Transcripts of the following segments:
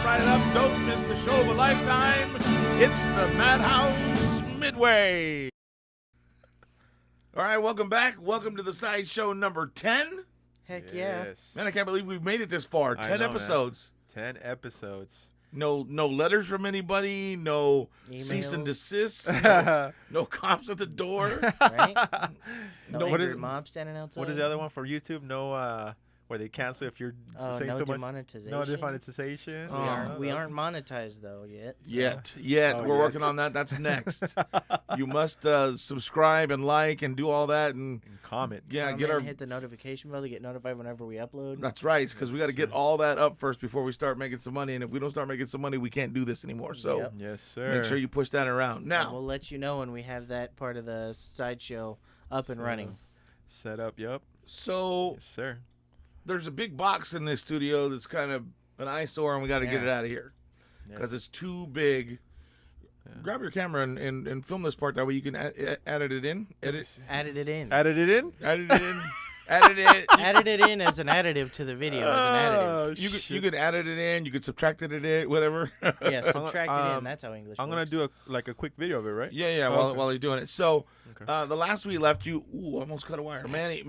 right up. Don't miss the show of a lifetime. It's the Madhouse Midway. All right, welcome back. Welcome to the Sideshow number 10. Heck yeah. Man, I can't believe we've made it this far. 10 episodes. Man. 10 episodes. No letters from anybody. No Emails. cease and desist. No cops at the door. Right? No, what angry is- mom standing outside. What is the other one for YouTube? No, where they cancel if you're saying no so much. demonetization. No demonetization. We aren't monetized though yet. So. Yet. Oh, We're yet. working on that. That's next. You must subscribe and like and do all that. And And comment. yeah, Comment get our... and hit the notification bell to get notified whenever we upload. That's right, because we got to get all that up first before we start making some money. And if we don't start making some money, we can't do this anymore. So Yep. Yes, sir. make sure you push that around. And Now, we'll let you know when we have that part of the sideshow up and running. Set up. Yep. so Yes, sir. there's a big box in this studio that's kind of an eyesore, and we got to get Yeah. it out of here because it's too big. Grab your camera and film this part. That way you can edit it in. Added it in. Added it in. Edit it in. Edit it. Added it in as an additive to the video. As an additive. You could edit it in. You could subtract it in. Whatever. Yeah, subtract it in. That's how English I'm gonna works. do a quick video of it, right? Yeah. Oh, okay. While you're doing it. So, Okay. the last we left you. Ooh, almost cut a wire. Manny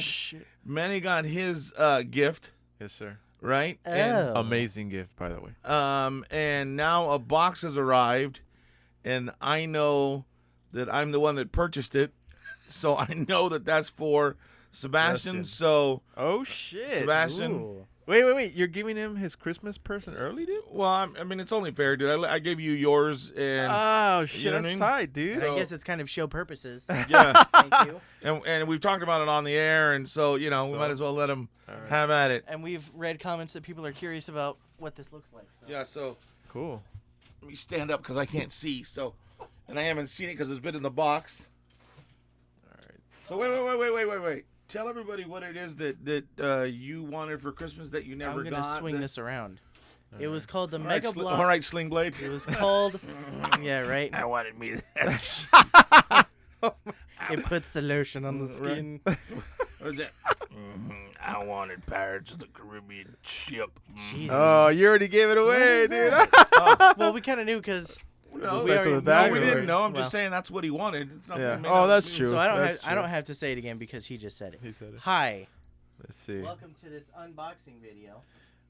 Shit. got his gift, Yes, sir. right? Oh. Amazing gift, by the way. And now a box has arrived, and I know that I'm the one that purchased it, so I know that that's for Sebastian. Sebastian. So, Oh shit. Sebastian. Ooh. Wait. You're giving him his Christmas present early, dude? Well, I mean, it's only fair, dude. I gave you yours, and Oh shit, know what I that's mean? tight, dude. So- I guess it's kind of show purposes. yeah, Thank you. and we've talked about it on the air, and so we So- might as well let him All right. have at it. And we've read comments that people are curious about what this looks like. So. Yeah. So Cool. let me stand up because I can't see. So, and I haven't seen it because it's been in the box. All right. So wait. Tell everybody what it is that you wanted for Christmas that you never I'm got. gonna swing this around. It was called the All right, Mega Block. all right, Sling Blade. It was called. Yeah, right. I wanted me that. It puts the lotion on the skin. What was it? I wanted Pirates of the Caribbean ship. Jesus. Oh, you already gave it away, is dude. Well, we kind of knew because. No, The size of the no, bag we or didn't what? know. I'm Well. just saying that's what he wanted. It's not- Yeah. it may Oh, not that's be- true. So I don't That's have to say it again because he just said it. He said it. Hi. Let's see. Welcome to this unboxing video.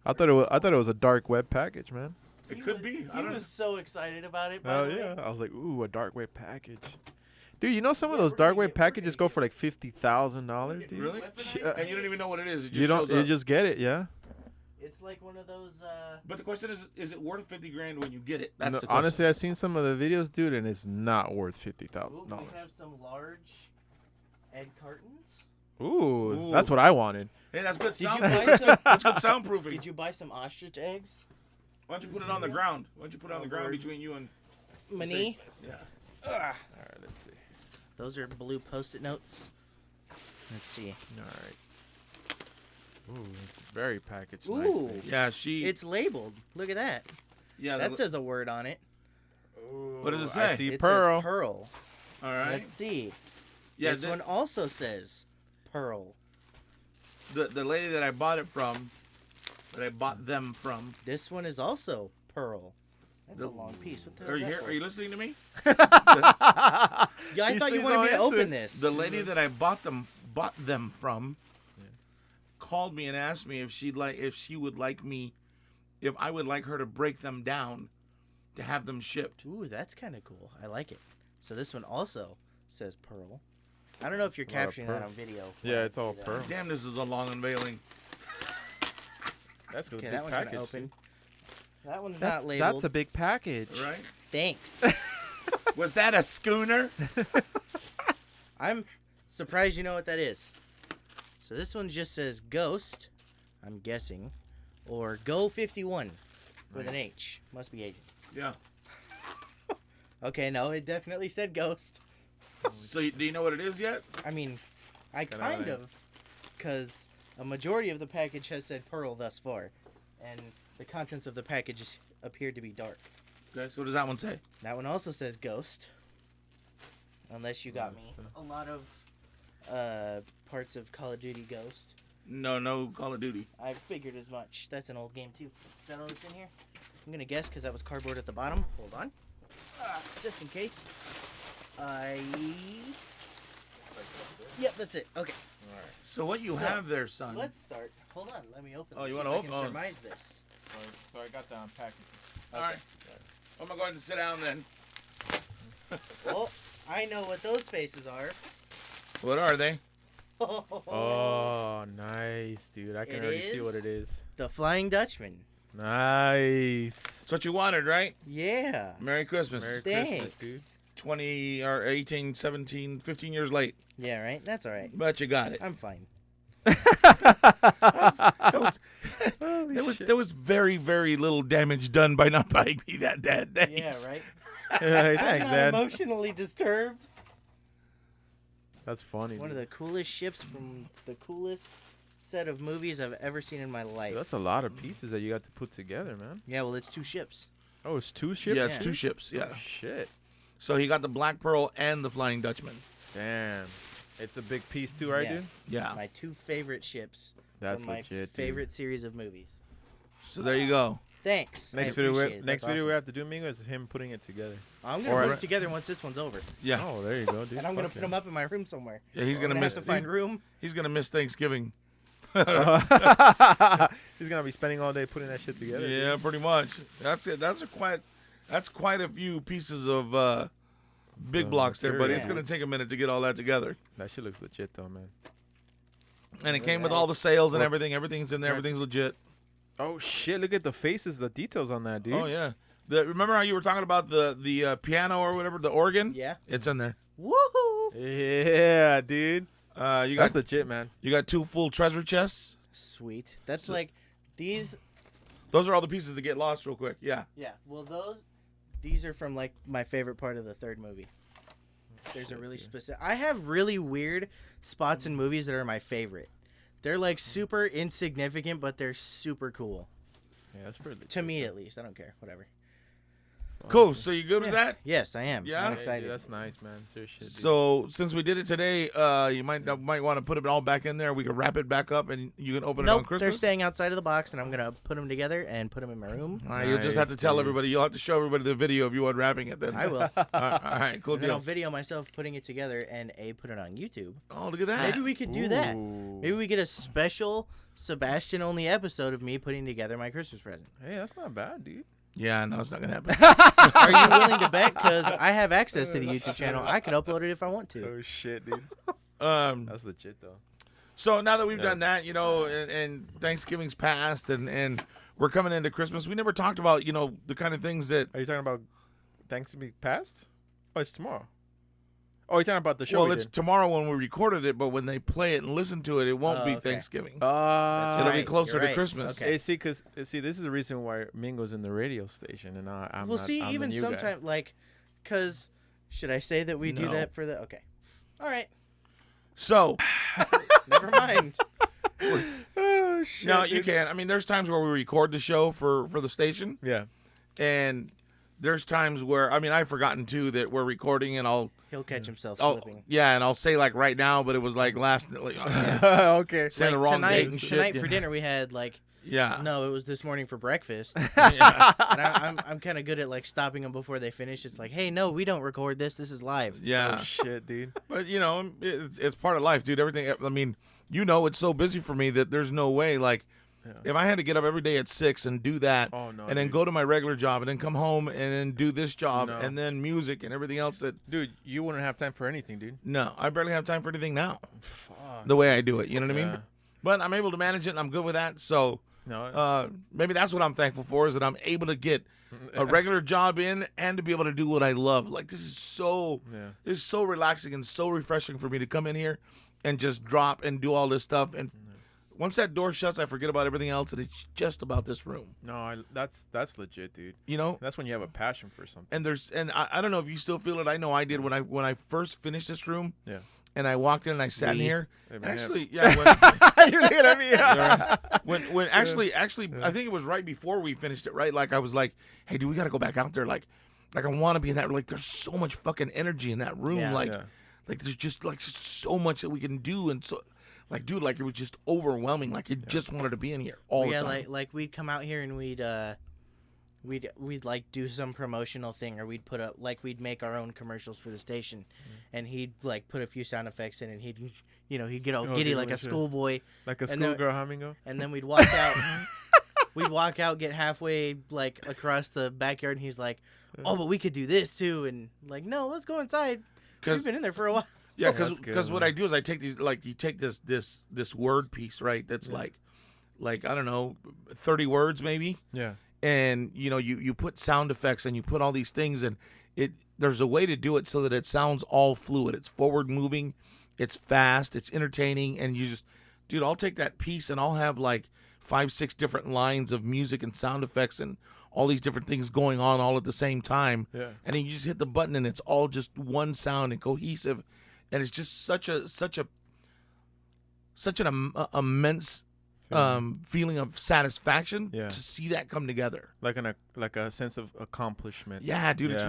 I thought it was a dark web package, man. It could be. I He don't was so excited about it. By Oh the yeah. way. I was like, ooh, a dark web package. Dude, you know some of Yeah, those we're dark gonna web get- we're packages gonna go for like $50,000, dude. Really? Yeah. And you don't even know what it is. It just You don't. shows You up. just get it, yeah. It's like one of those. But the question is it worth $50,000 when you get it? That's No, the question. honestly, I've seen some of the videos, dude, and it's not worth Ooh, $50,000. we have some large egg cartons. Ooh, Ooh. that's what I wanted. Hey, that's good Did you sound. buy some? That's good soundproofing. Did you buy some ostrich eggs? Why don't you put it on the ground? Why don't you put it on the ground between you and Mini. Yeah. All right, let's see. Those are blue post-it notes. Let's see. All right. Ooh, it's very packaged Ooh. nicely. Yeah, she. It's labeled. Look at that. yeah. That says a word on it. What does it I say? see It pearl. says pearl. All right. Let's see. Yeah. This one also says pearl. The lady that I bought it from, that I bought them from. This one is also pearl. That's a long piece. What the hell Are is you that here? for? Are you listening to me? Yeah, I These thought you things wanted me to don't answer. open this. The lady that I bought them from called me and asked me if I would like her to break them down to have them shipped. Ooh, that's kind of cool. I like it. So this one also says pearl. I don't know if you're A lot of capturing that pearl. on video. Yeah, it's all But, pearl. Damn, this is a long unveiling. That's a Okay, big that one's package. gonna open. That one's That's, not labeled. that's a big package. Right? Thanks. Was that a schooner? I'm surprised you know what that is. So this one just says Ghost, I'm guessing, or Go 51 with an Nice. H. Must be agent. Yeah. Okay, no, it definitely said Ghost. So do you know what it is yet? I mean, I Kinda kind like- of, because a majority of the package has said Pearl thus far, and the contents of the package appeared to be dark. Okay, so what does that one say? That one also says Ghost, unless you got me a lot of parts of Call of Duty Ghost. No Call of Duty. I figured as much. That's an old game, too. Is that all that's in here? I'm going to guess because that was cardboard at the bottom. Hold on. Just in case. Yep, that's it. Okay. All right. So what you have there, son? Let's start. Hold on. Let me open Oh, this. you see wanna if I can open? surmise this. So I got that package. All right. I'm going to go ahead and sit down then. Well, I know what those faces are. What are they? Oh, nice, dude. I can It already see what is? it is. The Flying Dutchman. Nice. That's what you wanted, right? Yeah. Merry Christmas. Merry Thanks. Christmas, 20 or 18, 17, 15 years late. Yeah, right? That's all right. But you got it. I'm fine. There was very, very little damage done by not buying me that, Dad. Yeah, Thanks. right? Hey, I'm thanks, not Dad. emotionally disturbed. That's funny. One of dude. the coolest ships from the coolest set of movies I've ever seen in my life. Dude, that's a lot of pieces that you got to put together, man. Yeah, well, it's 2 ships. Oh, it's 2 ships? Yeah, it's Yeah. 2 ships. Yeah. Oh, shit. So he got the Black Pearl and the Flying Dutchman. Damn. It's a big piece, too, right, Yeah. dude? Yeah. My 2 favorite ships That's from my legit, dude. favorite series of movies. So there you go. Thanks. Next I video, appreciate it. next That's video we awesome. have to do, Mingo, is him putting it together. I'm going or- to put it together once this one's over. Yeah. Oh, there you go, dude. And I'm going to Fuck put them up in my room somewhere. Yeah, he's I'm gonna gonna miss. have to find room. He's gonna miss Thanksgiving. yeah. He's gonna be spending all day putting that shit together. Yeah, pretty much. That's it. That's quite a few pieces of big blocks there, but it's Yeah. gonna take a minute to get all that together. Dude. That shit looks legit, though, man. And it came with all the sales and What? everything. Everything's in there. Right. Everything's legit. Oh shit! Look at the faces, the details on that, dude. Oh yeah. Remember how you were talking about the piano or whatever, the organ? Yeah. It's in there. Woohoo! Yeah, dude. You That's got legit, man. you got 2 full treasure chests. Sweet. That's like these. Those are all the pieces that get lost real quick. Yeah. Yeah. Well, these are from like my favorite part of the 3rd movie. There's a really specific. I have really weird spots in movies that are my favorite. They're like super insignificant, but they're super cool. Yeah, that's pretty legit. To me, at least. I don't care. Whatever. Cool. So you good with that? Yes, I am. Yeah? I'm Hey, Hey, excited. dude, that's nice, man. Serious shit, dude. So since we did it today, you might want to put it all back in there. We can wrap it back up, and you can open it on Nope, Christmas. they're staying outside of the box, and I'm gonna put them together and put them in my room. All right, you'll just have to Nice, tell dude. everybody. You'll have to show everybody the video of you unwrapping it. Then I will. all right, cool And then I'll deal. video myself putting it together and put it on YouTube. Oh, look at that. Maybe we could do that. Ooh. Maybe we get a special Sebastian only episode of me putting together my Christmas present. Hey, that's not bad, dude. Yeah, no, it's not gonna happen. Are you willing to bet? Because I have access to the YouTube channel. I could upload it if I want to. Oh shit, dude. That's legit though. So now that we've Yeah. done that, and Thanksgiving's passed, and we're coming into Christmas, we never talked about the kind of things that. Are you talking about Thanksgiving past? Oh, it's tomorrow. Oh, you're talking about the show. Well, we it's did. tomorrow when we recorded it, but when they play it and listen to it, it won't Oh, be okay. Thanksgiving. Ah, It'll be right, closer you're to right. Christmas. Okay. Hey, see, this is the reason why Mingo's in the radio station, and I'm Well, not. see, I'm the even new guy. sometimes, like, because should I say that we do No. that for the? Okay, all right, So never mind. Oh shit. no, you dude. can. I mean, there's times where we record the show for the station, Yeah. and there's times where I've forgotten too that we're recording, and I'll He'll catch himself oh slipping. yeah, and I'll say like right now, but it was like last Okay. say the Like wrong tonight, date and shit. tonight for dinner we had like Yeah. no, it was this morning for breakfast. Yeah. And I'm kind of good at like stopping them before they finish. It's like, hey, no, we don't record this. This is live. Yeah. Oh shit, dude. But it's part of life, dude. Everything. I mean, it's so busy for me that there's no way. Like, if I had to get up every day at 6 and do that, Oh, no, and then dude. go to my regular job, and then come home and then do this job, No. and then music and everything else Dude, you wouldn't have time for anything, dude. no, I barely have time for anything now. Fuck. The way I do it, you know what I mean? Yeah. But I'm able to manage it, and I'm good with that. So No. maybe that's what I'm thankful for, is that I'm able to get a regular job in and to be able to do what I love. Like, this is so relaxing and so refreshing for me to come in here and just drop and do all this stuff. And once that door shuts, I forget about everything else, and it's just about this room. No, that's legit, dude. You know? That's when you have a passion for something. And I don't know if you still feel it. I know I did when I first finished this room. Yeah. And I walked in and I sat in here. Hey, And man. actually, yeah. You're looking at me. When actually, I think it was right before we finished it. Right, like I was like, "Hey, dude, we got to go back out there. Like I want to be in that. Like, there's so much fucking energy in that room. Yeah. Like, Yeah. like there's just so much that we can do, and so Like, dude, like it was just overwhelming. Like you just wanted to be in here all the time. like we'd come out here and we'd like do some promotional thing, or we'd put up like we'd make our own commercials for the station, and he'd like put a few sound effects in, and he'd get all giddy like a schoolboy, like a schoolgirl humming. And then we'd walk out. We'd walk out, get halfway like across the backyard, and he's like, "Oh, but we could do this too." And like, no, let's go inside. We've been in there for a while. Yeah, because what I do is I take these, like, you take this word piece, right? That's like I don't know, 30 words maybe. Yeah. And you put sound effects and you put all these things, and there's a way to do it so that it sounds all fluid. It's forward moving, it's fast, it's entertaining, and you just, dude, I'll take that piece and I'll have like 5-6 different lines of music and sound effects and all these different things going on all at the same time. Yeah. And then you just hit the button and it's all just one sound and cohesive. And it's just such an immense feeling of satisfaction to see that come together. Like a sense of accomplishment. Yeah, dude, it's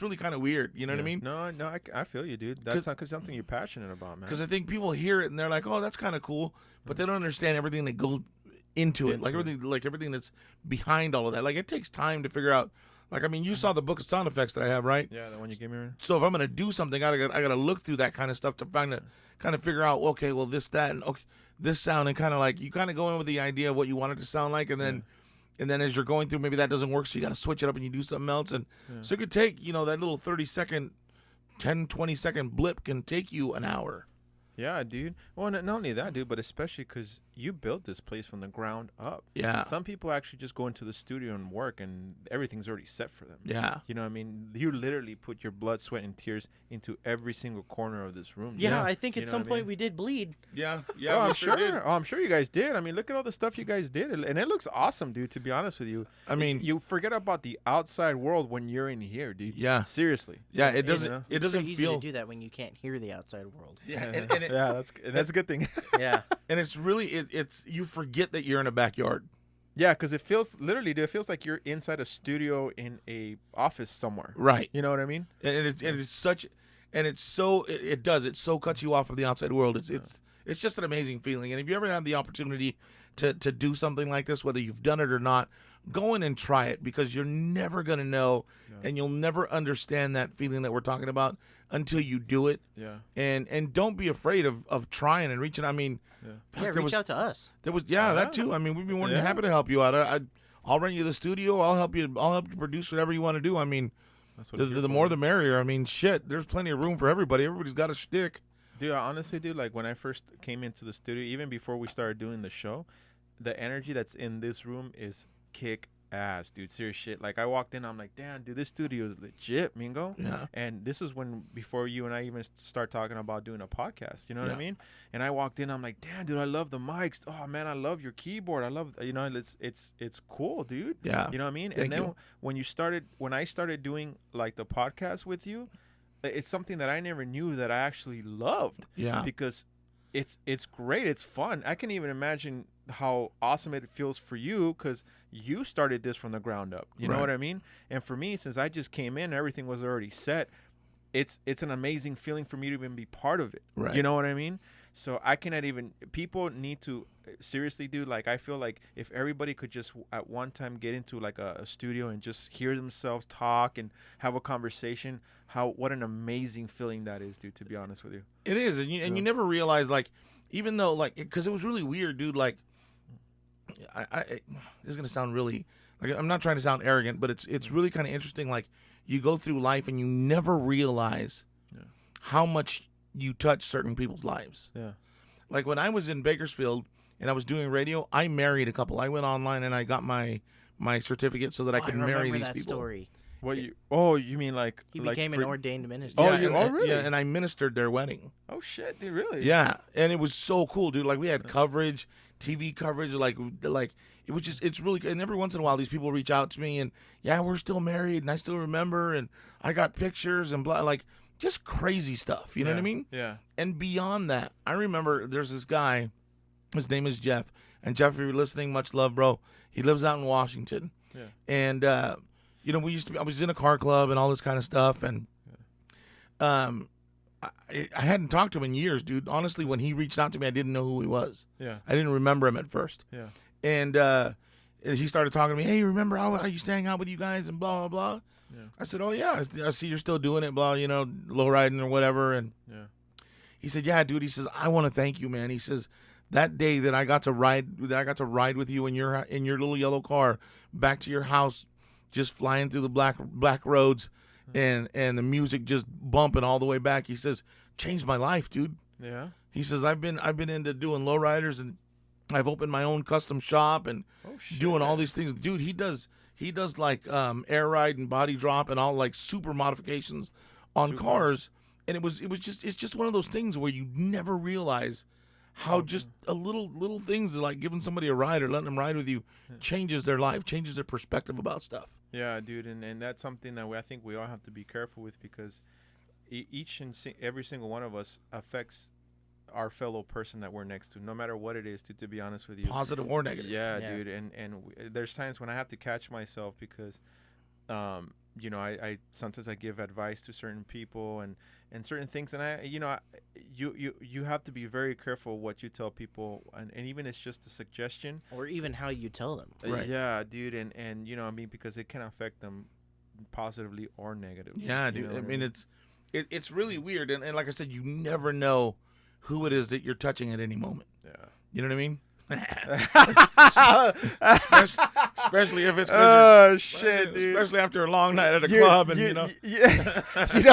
really kind of weird. You know what I mean? No, I feel you, dude. That's not something you're passionate about, man. Because I think people hear it and they're like, "Oh, that's kind of cool," but they don't understand everything that goes into it, like everything that's behind all of that. Like, it takes time to figure out. Like, I mean, you saw the book of sound effects that I have, right? Yeah, the one you gave me. So if I'm gonna do something, I gotta look through that kind of stuff to kind of figure out, okay, well, this, that, and okay, this sound, and kind of like you kind of go in with the idea of what you want it to sound like, and then as you're going through, maybe that doesn't work, so you got to switch it up and you do something else, and so it could take that little 30-second, 10-20-second blip can take you an hour. Yeah, dude. Well, not only that, dude, but especially because you built this place from the ground up. Yeah. Some people actually just go into the studio and work, and everything's already set for them. Yeah. You know what I mean? You literally put your blood, sweat, and tears into every single corner of this room. Yeah, I think at some point we did bleed. Yeah. Oh, I'm sure. Oh, I'm sure you guys did. I mean, look at all the stuff you guys did, and it looks awesome, dude. To be honest with you, I mean, you forget about the outside world when you're in here, dude. Yeah. Seriously. Yeah, it doesn't. It doesn't easy feel to do that when you can't hear the outside world. Yeah, yeah, that's a good thing. Yeah, and it's really it's you forget that you're in a backyard. Yeah, because it feels literally, dude, it feels like you're inside a studio in a office somewhere. Right. You know what I mean? And it's such, and it's so it so cuts you off of the outside world. It's just an amazing feeling. And if you ever have the opportunity to do something like this, whether you've done it or not, go in and try it, because you're never gonna know, and you'll never understand that feeling that we're talking about until you do it. Yeah. And don't be afraid of trying and reaching. I mean, reach out to us. There was that too. I mean, we'd be more than happy to help you out. I'll rent you the studio. I'll help you produce whatever you want to do. I mean, the more the merrier. I mean, shit, there's plenty of room for everybody. Everybody's got a shtick. Dude, honestly, dude, like when I first came into the studio, even before we started doing the show, the energy that's in this room is kick ass, dude. Serious shit. Like, I walked in, I'm like, damn, dude, this studio is legit, Mingo. Yeah. And this is before you and I even start talking about doing a podcast. You know what I mean? And I walked in, I'm like, damn, dude, I love the mics. Oh man, I love your keyboard. I love, it's cool, dude. Yeah. You know what I mean? Thank and then you. when I started doing like the podcast with you, it's something that I never knew that I actually loved. Yeah. Because it's great. It's fun. I can even imagine how awesome it feels for you, because you started this from the ground up. You know what I mean? And for me, since I just came in, everything was already set. It's an amazing feeling for me to even be part of it. Right. You know what I mean? So I cannot even. People need to seriously do. Like, I feel like if everybody could just at one time get into like a studio and just hear themselves talk and have a conversation, what an amazing feeling that is, dude. To be honest with you, it is, and you never realize, like, even though, like, because it was really weird, dude. Like, this is gonna sound really, like, I'm not trying to sound arrogant, but it's really kind of interesting. Like, you go through life and you never realize how much you touch certain people's lives. Yeah. Like, when I was in Bakersfield and I was doing radio, I married a couple. I went online and I got my certificate so that I could marry these people. Story. What you? Oh, you mean like he became an ordained minister? Oh, really? Yeah, and I ministered their wedding. Oh shit, dude, really? Yeah, and it was so cool, dude. Like, we had coverage, TV coverage, like it was just, it's really good. And every once in a while, these people reach out to me and, yeah, we're still married, and I still remember, and I got pictures and blah, like, just crazy stuff. You know what I mean? Yeah. And beyond that, I remember there's this guy, his name is Jeff, and Jeff, if you're listening, much love, bro. He lives out in Washington. Yeah. And I was in a car club and all this kind of stuff, and I I hadn't talked to him in years, dude. Honestly, when he reached out to me, I didn't know who he was. Yeah. I didn't remember him at first. Yeah. And he started talking to me. Hey, remember how I used to hang out with you guys and blah, blah, blah. Yeah. I said, oh, yeah, I see you're still doing it, blah, low riding or whatever. And he said, yeah, dude. He says, I want to thank you, man. He says, that day that I got to ride with you in your little yellow car back to your house, just flying through the black roads, and the music just bumping all the way back. He says, changed my life, dude. Yeah. He says, I've been into doing lowriders, and I've opened my own custom shop and doing all these things. Dude, he does like air ride and body drop and all like super modifications on cars. And it's just one of those things where you never realize how just a little things like giving somebody a ride or letting them ride with you changes their life, changes their perspective about stuff. Yeah, dude, and that's something that I think we all have to be careful with, because each and every single one of us affects our fellow person that we're next to, no matter what it is, to be honest with you. Positive or negative. Yeah. Dude, and there's times when I have to catch myself because, I sometimes I give advice to certain people and certain things, and you have to be very careful what you tell people, and even it's just a suggestion. Or even how you tell them. Right. Yeah, dude, and because it can affect them positively or negatively. Yeah, dude. I mean, it's really weird, and like I said, you never know who it is that you're touching at any moment. Yeah. You know what I mean? especially if it's dude. Especially after a long night at a club, and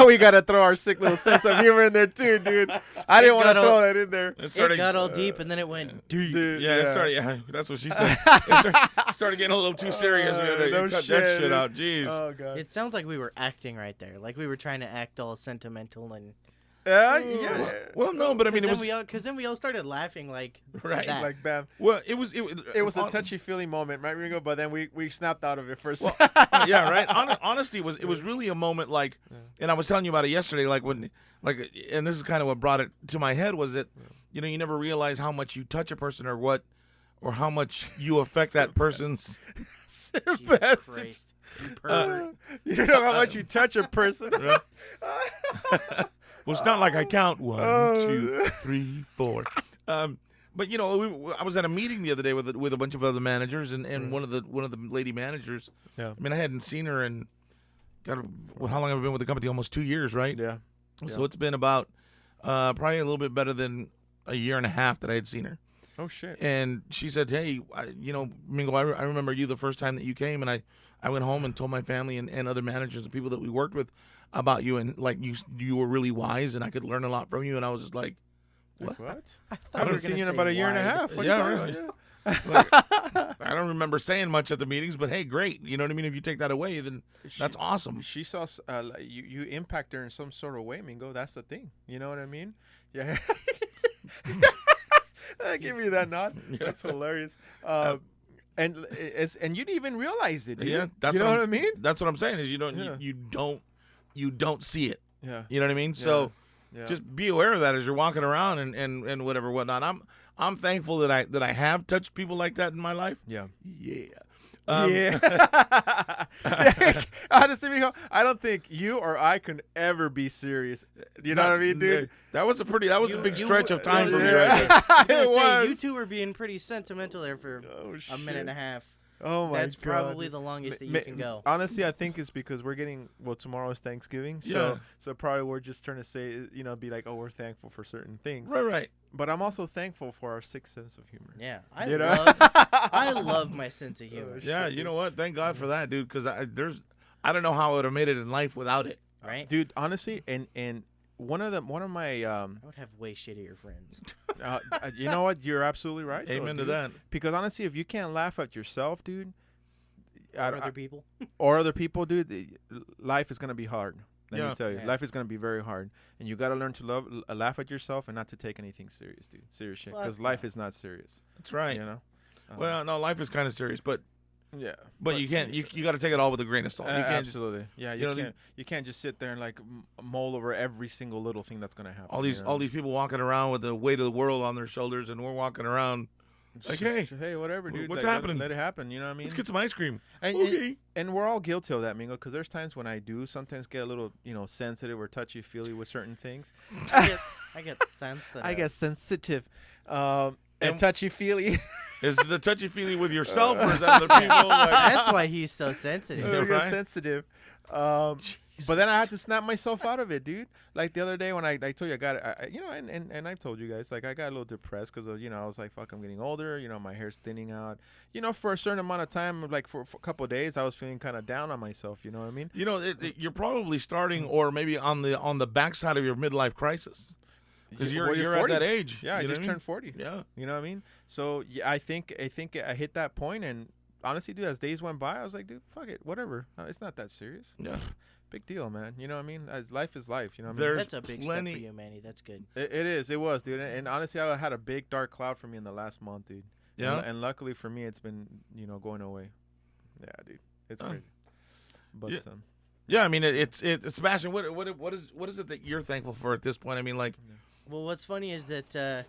we gotta throw our sick little sense of humor in there too, dude. I didn't want to throw that in there. It got all deep, and then it went deep. Dude, it started. Yeah, that's what she said. It started getting a little too serious. You cut that shit out. Jeez. Oh god. It sounds like we were acting right there, like we were trying to act all sentimental and. Yeah. Well, no, but I mean, because then we all started laughing like right, that. like bam. Well, it was a touchy feely moment, right, Ringo? But then we snapped out of it first. Well, yeah, right. Honestly, it was really a moment like, and I was telling you about it yesterday. Like and this is kind of what brought it to my head was that you never realize how much you touch a person or how much you affect that person's. Jesus Christ. You don't know how much you touch a person. Well, it's not like I count 1, 2, 3, 4. But I was at a meeting the other day with a bunch of other managers, and one of the lady managers. Yeah. I mean, I hadn't seen her in how long have I been with the company? Almost 2 years, right? Yeah. So it's been about probably a little bit better than a year and a half that I had seen her. Oh shit. And she said, "Hey, Mingo, I remember you the first time that you came, and I went home and told my family and other managers and people that we worked with about you, and like you were really wise, and I could learn a lot from you." And I was just like, "What? I haven't seen you in about a year and a half." Yeah, really. I don't remember saying much at the meetings, but hey, great. You know what I mean? If you take that away, then that's awesome. She saw you impact her in some sort of way, Mingo. That's the thing. You know what I mean? Yeah. Give me that nod. That's hilarious. And you didn't even realize it. Dude. Yeah, that's what I mean. That's what I'm saying. Is you don't see it. Yeah. You know what I mean? So just be aware of that as you're walking around and whatnot. I'm thankful that I have touched people like that in my life. Yeah. Yeah. Honestly, Mijo, I don't think you or I could ever be serious. You know what I mean, dude? That was a big stretch of time for me. Right there. It was. You two were being pretty sentimental there for a minute and a half. Oh my God. That's probably the longest that you can go. Honestly, I think it's because we're getting tomorrow is Thanksgiving, so probably we're just trying to say, be like, oh, we're thankful for certain things. Right. But I'm also thankful for our sixth sense of humor. Yeah, I love my sense of humor. Yeah, you know what? Thank God for that, dude. Because I don't know how I would have made it in life without it. Right, dude. Honestly, and one of my I would have way shittier friends. You know what? You're absolutely right. Amen to that. Because honestly, if you can't laugh at yourself, dude, or other people, dude, life is gonna be hard. Let me tell you, life is gonna be very hard, and you gotta learn to laugh at yourself and not to take anything serious, dude. Serious shit, because life is not serious. That's right. You know. Well, no, life is kind of serious, but. Yeah, but you can't. You got to take it all with a grain of salt. You can't absolutely. You can't just sit there and like mull over every single little thing that's gonna happen. All these people walking around with the weight of the world on their shoulders, and we're walking around Like, hey, whatever, dude. What's like, happening? Let it happen. You know what I mean? Let's get some ice cream. And, Okay. and we're all guilty of that, Mingo, because there's times when I do sometimes get a little, sensitive or touchy-feely with certain things. I get sensitive. I get sensitive and touchy-feely. Is the touchy-feely with yourself or is that other people? Like, That's why he's so sensitive. I get right? sensitive. But then I had to snap myself out of it, dude. Like the other day when I told you I got it, and I've told you guys, like I got a little depressed because I was like, fuck, I'm getting older. My hair's thinning out. For a certain amount of time, like for a couple of days, I was feeling kind of down on myself. You know what I mean? You're probably starting, or maybe on the backside of your midlife crisis, because you're at that age. Yeah, I just turned turned 40. Yeah, you know what I mean. So yeah, I think I hit that point, and honestly, dude, as days went by, I was like, dude, fuck it, whatever. It's not that serious. Yeah. Big deal, man. You know what I mean? Life is life. You know what I mean? That's a big step for you, Manny. That's good. It is. It was, dude. And honestly, I had a big dark cloud for me in the last month, dude. Yeah. And luckily for me, it's been going away. Yeah, dude. It's crazy. But yeah. Yeah, I mean, it's Sebastian. What is it that you're thankful for at this point? I mean, like. Well, what's funny is that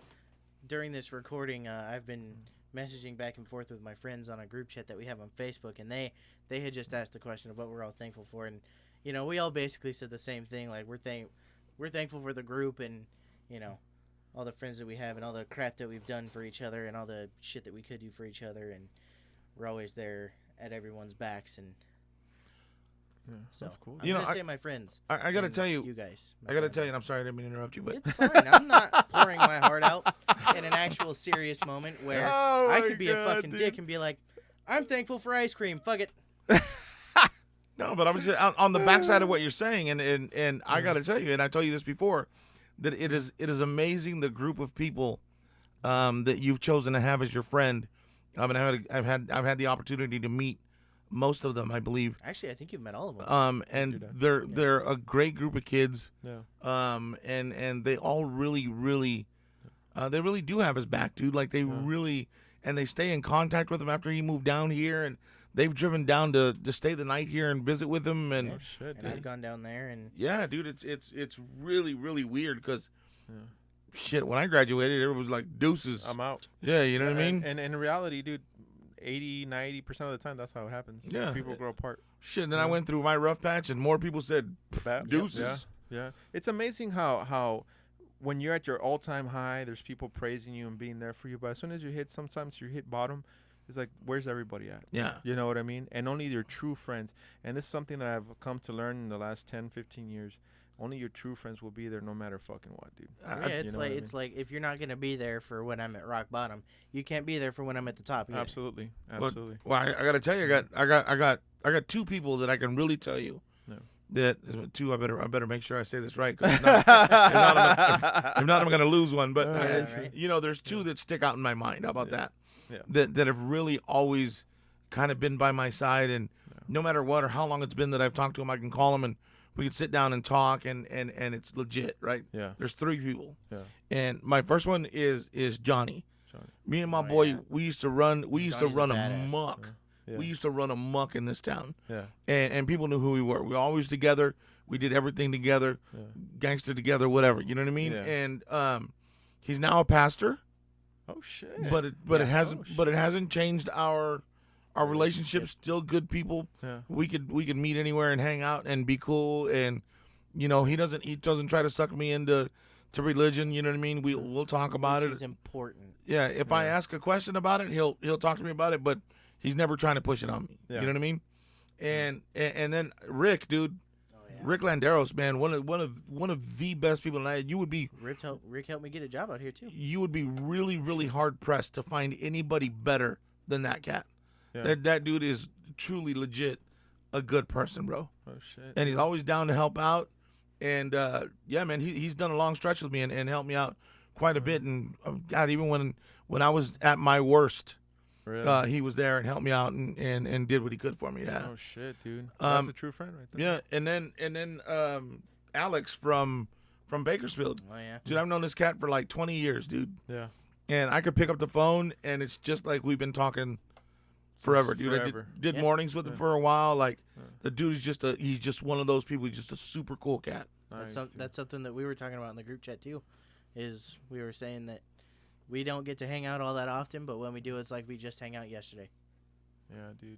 during this recording, I've been messaging back and forth with my friends on a group chat that we have on Facebook, and they had just asked the question of what we're all thankful for, and we all basically said the same thing. Like we're thankful for the group and all the friends that we have and all the crap that we've done for each other and all the shit that we could do for each other, and we're always there at everyone's backs. And so that's cool. I'm gonna say my friends. I gotta tell you, guys. I gotta tell you, and I'm sorry I didn't mean to interrupt you, but it's fine. I'm not pouring my heart out in an actual serious moment where I could be a fucking dick and be like, I'm thankful for ice cream. Fuck it. No, but I'm just on the backside of what you're saying, and I got to tell you, and I told you this before, that it is amazing the group of people that you've chosen to have as your friend. I mean, I've had the opportunity to meet most of them, I believe. Actually, I think you've met all of them. And they're a great group of kids. Yeah. And they all really they really do have his back, dude. Like they really, and they stay in contact with him after he moved down here, and they've driven down to stay the night here and visit with him, and and I've gone down there, and yeah, dude, it's really weird because shit, when I graduated, it was like deuces. I'm out. Yeah, you know what I mean. And in reality, dude, 80-90% of the time, that's how it happens. Yeah, people grow apart. Shit, and then I went through my rough patch, and more people said deuces. Yeah. It's amazing how when you're at your all-time high, there's people praising you and being there for you, but as soon as sometimes you hit bottom. It's like, where's everybody at? Yeah. You know what I mean? And only your true friends. And this is something that I've come to learn in the last 10, 15 years. Only your true friends will be there no matter fucking what, dude. Yeah, it's like if you're not going to be there for when I'm at rock bottom, you can't be there for when I'm at the top either. Absolutely. Well, I got to tell you, I got two people that I can really tell you. No. That two, I better make sure I say this right, because if not, I'm going to lose one. But right. There's two that stick out in my mind. How about that? Yeah. That have really always kind of been by my side, and no matter what or how long it's been that I've talked to them, I can call them and we can sit down and talk, and it's legit, right? Yeah. There's three people. Yeah. And my first one is Johnny. Me and my boy, we used to run amok. Yeah. We used to run amok in this town. Yeah. And people knew who we were. We were always together. We did everything together, gangster together, whatever. You know what I mean? Yeah. And he's now a pastor. Oh shit! It hasn't changed our relationship. Still good people. Yeah. We could meet anywhere and hang out and be cool. And he doesn't try to suck me into religion. You know what I mean? We'll talk about it. Which is important. Yeah. If I ask a question about it, he'll talk to me about it. But he's never trying to push it on me. Yeah. You know what I mean? And then Rick, dude. Rick Landeros, man, one of the best people. And you would be Rick helped me get a job out here too. You would be really hard pressed to find anybody better than that cat. Yeah. That dude is truly legit a good person, bro. Oh shit! And he's always down to help out. And man, he's done a long stretch with me and helped me out quite a bit. And God, even when I was at my worst. Really? He was there and helped me out and did what he could for me. Yeah. Oh shit, dude. That's a true friend right there. Yeah, and then Alex from Bakersfield. Oh yeah. Dude, I've known this cat for like 20 years, dude. Yeah. And I could pick up the phone and it's just like we've been talking forever, dude. Forever. I did mornings with him for a while. Like the dude is he's just one of those people. He's just a super cool cat. That's something that we were talking about in the group chat too. Is we were saying that We don't get to hang out all that often, but when we do, it's like we just hang out yesterday. Yeah, dude.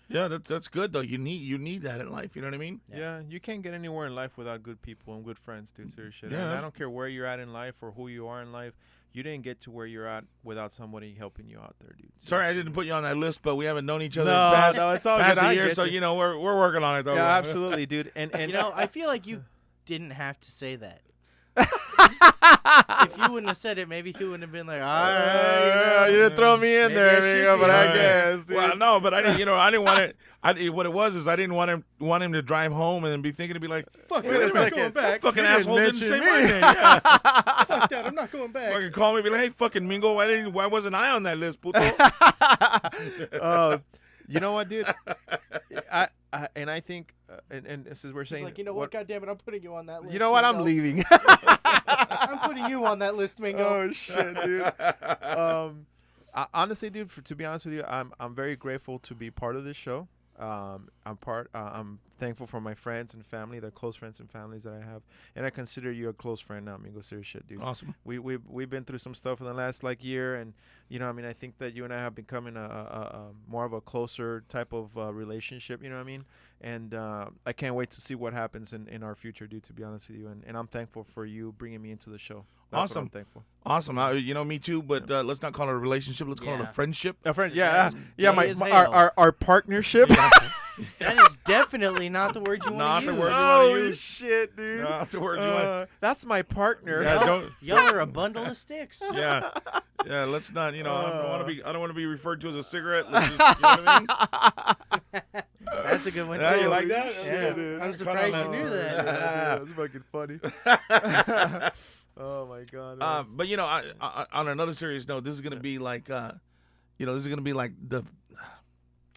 Yeah, that's good though. You need that in life. You know what I mean? Yeah, you can't get anywhere in life without good people and good friends, dude. Serious shit. Yeah, And I don't care where you're at in life or who you are in life. You didn't get to where you're at without somebody helping you out there, dude. Sorry, I didn't put you on that list, but we haven't known each other No, it's all past good. a I year, get so you. we're working on it though. Yeah, absolutely, dude. And You know, I feel like you didn't have to say that. If you wouldn't have said it, maybe he wouldn't have been like, all right. you didn't throw me in Maybe there, I should amigo, be. but I Yeah. guess, dude. Well, no, but I didn't. I didn't want it. What it was is I didn't want him to drive home and then be thinking to be like, Fuck wait it, a I'm not second, going back. fucking You didn't asshole didn't mention say me. my name. Yeah. Fuck that, I'm not going back. Fucking call me, be like, hey, fucking Mingo, why wasn't I on that list, puto? You know what, dude? I think, and this is we're He's saying, like, you know what, goddammit, I'm putting you on that list. you know what? I'm Mingo. leaving. I'm putting you on that list, Mingo. Oh shit, dude. Honestly, dude, to be honest with you, I'm very grateful to be part of this show. I'm thankful for my friends and family, the close friends and families that I have, and I consider you a close friend now, amigo. Serious shit, dude. Awesome. We've been through some stuff in the last year, and I mean, I think that you and I have become a more of a closer type of relationship. You know what I mean? And I can't wait to see what happens in our future, dude. To be honest with you, and I'm thankful for you bringing me into the show. That's what I'm Awesome. thankful. Awesome. Me too, but let's not call it a relationship. Let's call it a Yeah. friendship. A friend, Yes, yeah. gay as hell. Our partnership. That is definitely not the word you want Not to the use. word you wanna Oh use. shit, dude. Not the word you want. That's my partner. Yeah, don't. Y'all are a bundle of sticks. Yeah, let's not. I don't want to be referred to as a cigarette. Let's just, you know what I mean? That's a good one, Yeah, too. you like that? Yeah. dude. I'm surprised you knew that. That's fucking funny. Oh my god. But on another serious note, this is gonna be like, this is gonna be like the.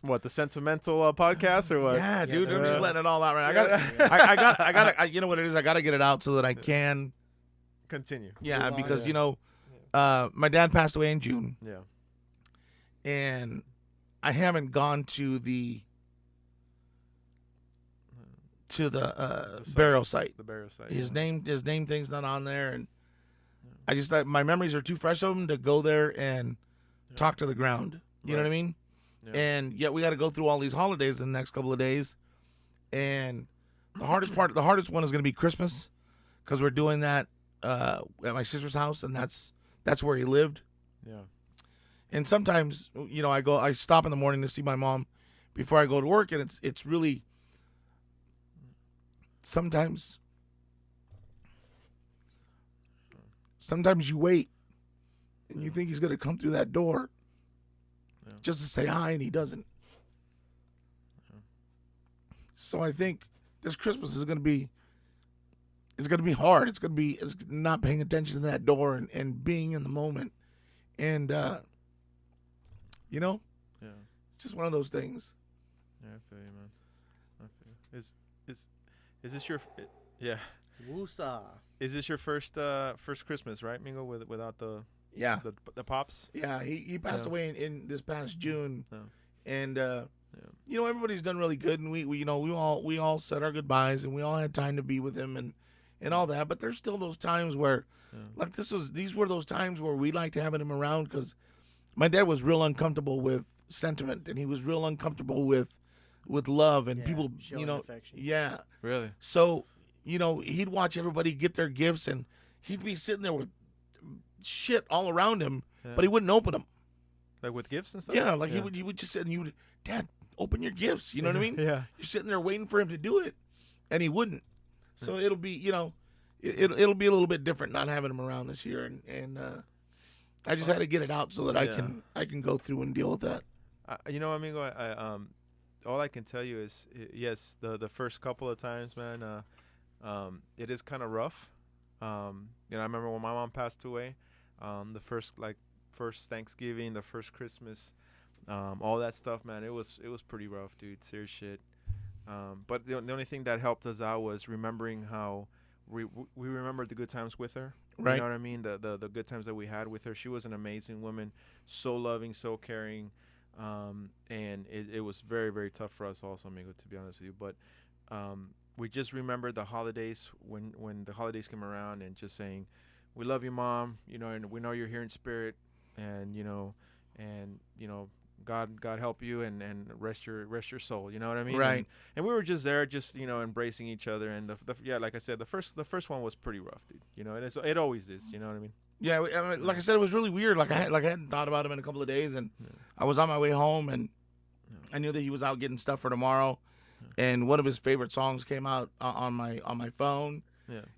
What, the sentimental podcast or what? Yeah, dude, I'm Yeah. just letting it all out right now. I got. You know what it is? I gotta get it out so that I can. Continue. Yeah, Move on. because my dad passed away in June, Yeah. and I haven't gone to the site. burial site. The burial site. His name thing's not on there, and I just thought my memories are too fresh of him to go there and talk to the ground. You know what I mean? Yeah. And yet we got to go through all these holidays in the next couple of days, and the hardest one is going to be Christmas, because we're doing that at my sister's house, and that's where he lived. Yeah. And sometimes I stop in the morning to see my mom before I go to work, and it's really sometimes you wait and you think he's going to come through that door just to say hi, and he doesn't. So I think this Christmas is going to be hard. It's not paying attention to that door and being in the moment. And, Yeah. just one of those things. Yeah, I feel you, man. I feel you. Is this your yeah? Woosa. Is this your first Christmas, right, Mingo? Without the Yeah. the pops? Yeah, he passed Yeah. away in this past June, Yeah. and Yeah. everybody's done really good, and we all said our goodbyes, and we all had time to be with him and all that. But there's still those times where, like these were those times where we liked having him around, because my dad was real uncomfortable with sentiment, and he was real uncomfortable with love and people, showing affection. yeah. Really? So he'd watch everybody get their gifts, and he'd be sitting there with shit all around him, but he wouldn't open them. Like with gifts and stuff? Yeah, like he would just sit and you would, Dad, open your gifts. You know what I mean? Yeah. You're sitting there waiting for him to do it, and he wouldn't. So it'll be, it'll be a little bit different not having him around this year, and I just had to get it out so that I can go through and deal with that. Amigo, I all I can tell you is yes, the first couple of times, man, it is kind of rough. I remember when my mom passed away, the first Thanksgiving, the first Christmas, all that stuff, man. It was pretty rough, dude. Serious shit. But the only thing that helped us out was remembering how we remembered the good times with her. Right. You know what I mean? The good times that we had with her. She was an amazing woman, so loving, so caring. And it was very, very tough for us also, amigo, to be honest with you. But we just remembered the holidays when the holidays came around, and just saying we love you, Mom. And we know you're here in spirit, and God help you and rest your soul. You know what I mean? Right. And we were just there, just embracing each other. And like I said, the first one was pretty rough, dude. And it always is. You know what I mean? Yeah, I mean, like I said, it was really weird. Like I hadn't thought about him in a couple of days, and I was on my way home, and I knew that he was out getting stuff for tomorrow, and one of his favorite songs came out on my phone,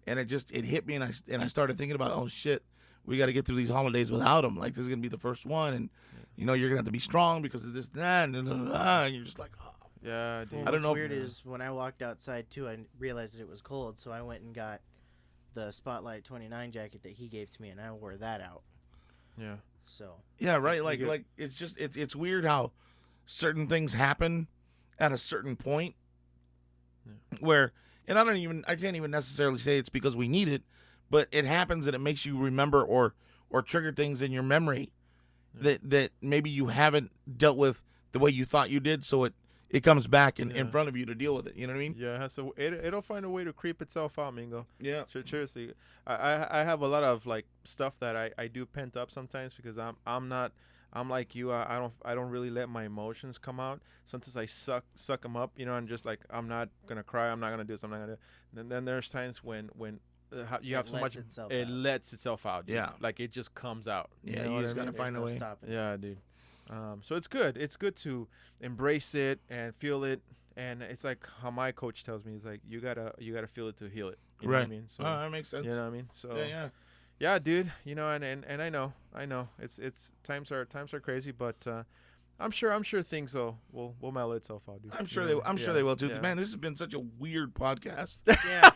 and it hit me, and I started thinking about, oh shit, we got to get through these holidays without him. Like this is gonna be the first one, and you're gonna have to be strong because of this and that, and you're just like, oh. Yeah, dude. Well, I don't know. What's weird is when I walked outside too, I realized that it was cold, so I went and got the Spotlight 29 jacket that he gave to me, and I wore that out. Yeah. So. Yeah, right. Like it's just it's weird how certain things happen at a certain point where, and I can't even necessarily say it's because we need it, but it happens and it makes you remember or trigger things in your memory that maybe you haven't dealt with the way you thought you did. So it comes back in front of you to deal with it. You know what I mean? Yeah, so it'll find a way to creep itself out, Mingo. Yeah. Seriously, I have a lot of like stuff that I do pent up sometimes because I'm like you. I don't really let my emotions come out. Sometimes I suck them up, and just like I'm not gonna cry. I'm not gonna do this. I'm not gonna. Then there's times when you have so much, it lets itself out. Dude. Yeah. Like it just comes out. Yeah. You just gotta find a way. Yeah, dude. So it's good. It's good to embrace it and feel it. And it's like how my coach tells me, he's like, you gotta feel it to heal it. You know what I mean? So that makes sense. You know what I mean? So yeah, dude. And I know. It's times are crazy, but I'm sure things will mellow itself out, dude. I'm sure they will too. Yeah. Man, this has been such a weird podcast. Yeah.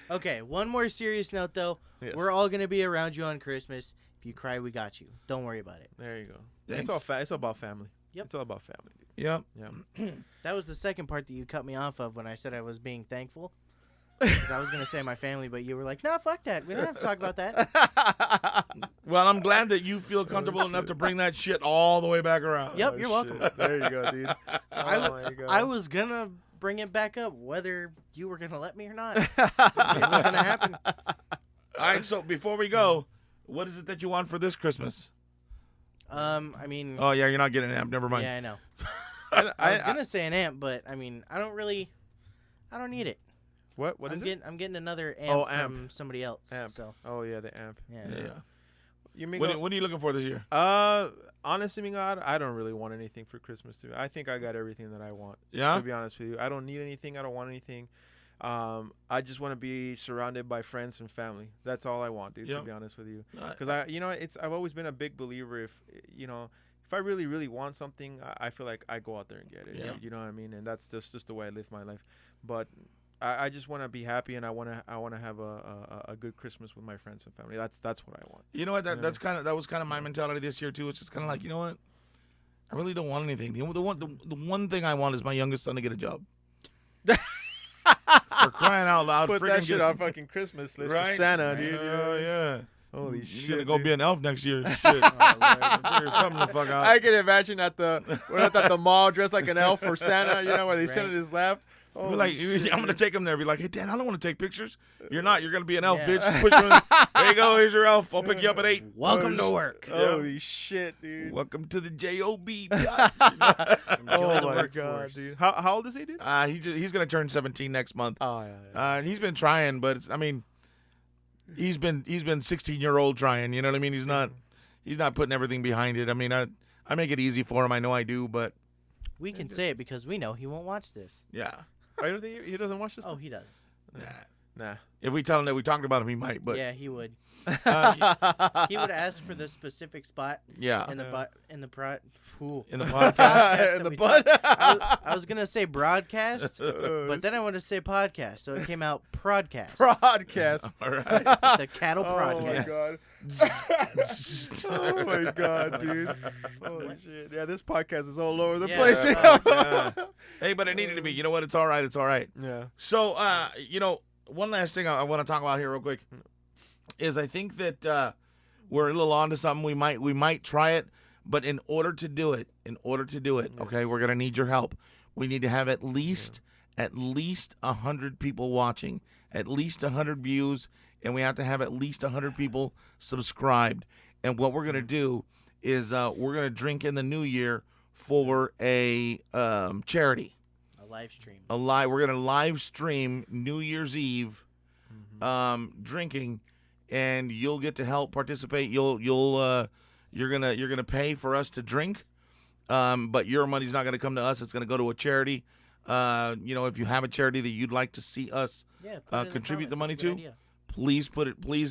Okay, one more serious note though. Yes. We're all gonna be around you on Christmas. If you cry, we got you. Don't worry about it. There you go. Thanks. It's all about family. Yep. It's all about family, dude. Yep. Yeah. That was the second part that you cut me off of when I said I was being thankful. Because I was going to say my family, but you were like, no, fuck that. We don't have to talk about that. Well, I'm glad that you feel comfortable enough to bring that shit all the way back around. Yep, you're welcome. There you go, dude. I was going to bring it back up, whether you were going to let me or not. It was going to happen. All right, so before we go, what is it that you want for this Christmas? I mean. Oh, yeah, you're not getting an amp. Never mind. Yeah, I know. I was going to say an amp, but, I mean, I don't need it. What is it? I'm getting another amp from somebody else. Amp. So. Oh, yeah, the amp. Yeah. You mean what are you looking for this year? Honestly, God, I don't really want anything for Christmas, too. I think I got everything that I want. Yeah? To be honest with you. I don't need anything. I don't want anything. I just want to be surrounded by friends and family. That's all I want, dude, to be honest with you. Because I've always been a big believer if I really, really want something, I feel like I go out there and get it. Yeah. You know what I mean? And that's just the way I live my life. But I just want to be happy, and I want to have a good Christmas with my friends and family. That's what I want. You know what? That was kind of my mentality this year too. It's just kind of like, you know what? I really don't want anything. The one thing I want is my youngest son to get a job. For crying out loud! Put that shit on fucking Christmas list for Santa, dude. Yeah. Holy shit! You're gonna go be an elf next year. Shit. Figure something the fuck out. I can imagine at the mall dressed like an elf for Santa. Where they sit in his lap. I'm gonna take him there. Be like, hey, Dad, I don't want to take pictures. You're not. You're gonna be an elf, bitch. Push him in. There you go. Here's your elf. I'll pick you up at 8. Welcome to work. Holy shit, dude. Welcome to the JOB. Enjoy the workforce, dude. How old is he, dude? He's gonna turn 17 next month. Oh yeah. And he's been trying, but he's been 16-year-old trying. You know what I mean? He's not putting everything behind it. I mean, I make it easy for him. I know I do, but we can say it because we know he won't watch this. Yeah. I don't think he doesn't watch this. Oh, he does. Nah. If we tell him that we talked about him, he might. But yeah, he would. He would ask for the specific spot. Yeah. In the podcast. In the podcast. In the butt. I was gonna say broadcast, but then I wanted to say podcast, so it came out prodcast. Broadcast. All right. The cattle podcast. Oh my god, dude. Holy shit. Yeah, this podcast is all over the Yeah. place. Yeah. Hey, but it needed to be. You know what? It's all right. It's all right. Yeah. So, one last thing I want to talk about here real quick is I think that we're a little on to something. We might try it, but in order to do it, Yes. okay, we're going to need your help. We need to have at least at least 100 people watching, at least 100 views, and we have to have at least 100 people subscribed. And what we're going to do is we're going to drink in the new year for a charity. A live stream. We're going to live stream New Year's Eve drinking, and you'll get to help participate. You're gonna pay for us to drink, but your money's not gonna come to us. It's gonna go to a charity. If you have a charity that you'd like to see us contribute the money to, please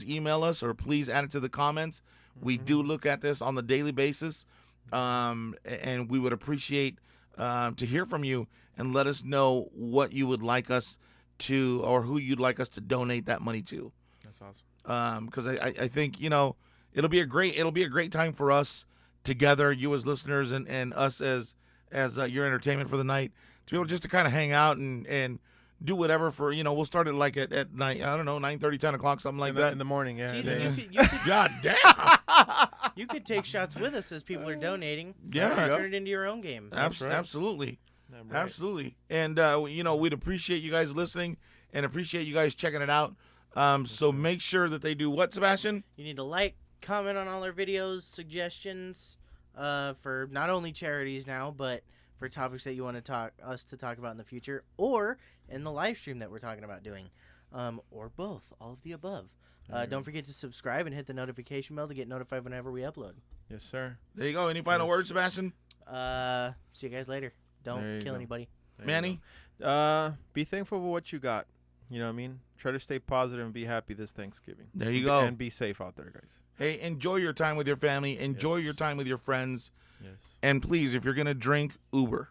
email us or please add it to the comments. We do look at this on the daily basis, and we would appreciate to hear from you and let us know what you would like us to, or who you'd like us to donate that money to. That's awesome. Because I think it'll be a great time for us together, you as listeners and us as your entertainment for the night, to be able just to kind of hang out and do whatever for we'll start it like at night, I don't know, 9:30, 10 o'clock, something like that in the morning. Yeah. See, then you could God damn. you could take shots with us as people are donating. Yeah. Turn it into your own game. Absolutely. Right. Absolutely. And we'd appreciate you guys listening and appreciate you guys checking it out. So make sure that they do what, Sebastian? You need to like, comment on all our videos, suggestions for not only charities now, but for topics that you want us to talk about in the future, or in the live stream that we're talking about doing, or both, all of the above. Don't forget to subscribe and hit the notification bell to get notified whenever we upload. Yes, sir. There you go. Any final words, Sebastian? See you guys later. Don't kill anybody. Manny? Be thankful for what you got. You know what I mean? Try to stay positive and be happy this Thanksgiving. There you go. And be safe out there, guys. Hey, enjoy your time with your family. Enjoy your time with your friends. Yes. And please, if you're going to drink, Uber.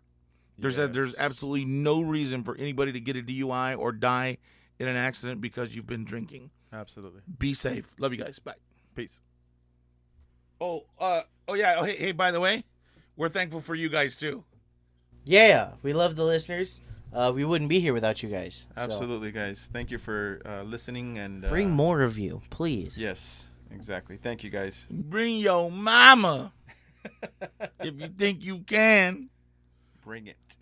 There's absolutely no reason for anybody to get a DUI or die in an accident because you've been drinking. Absolutely. Be safe. Love you guys. Bye. Peace. Hey, by the way, we're thankful for you guys too. Yeah, we love the listeners. We wouldn't be here without you guys. Absolutely, guys. Thank you for listening and bring more of you, please. Yes, exactly. Thank you, guys. Bring your mama if you think you can. Bring it.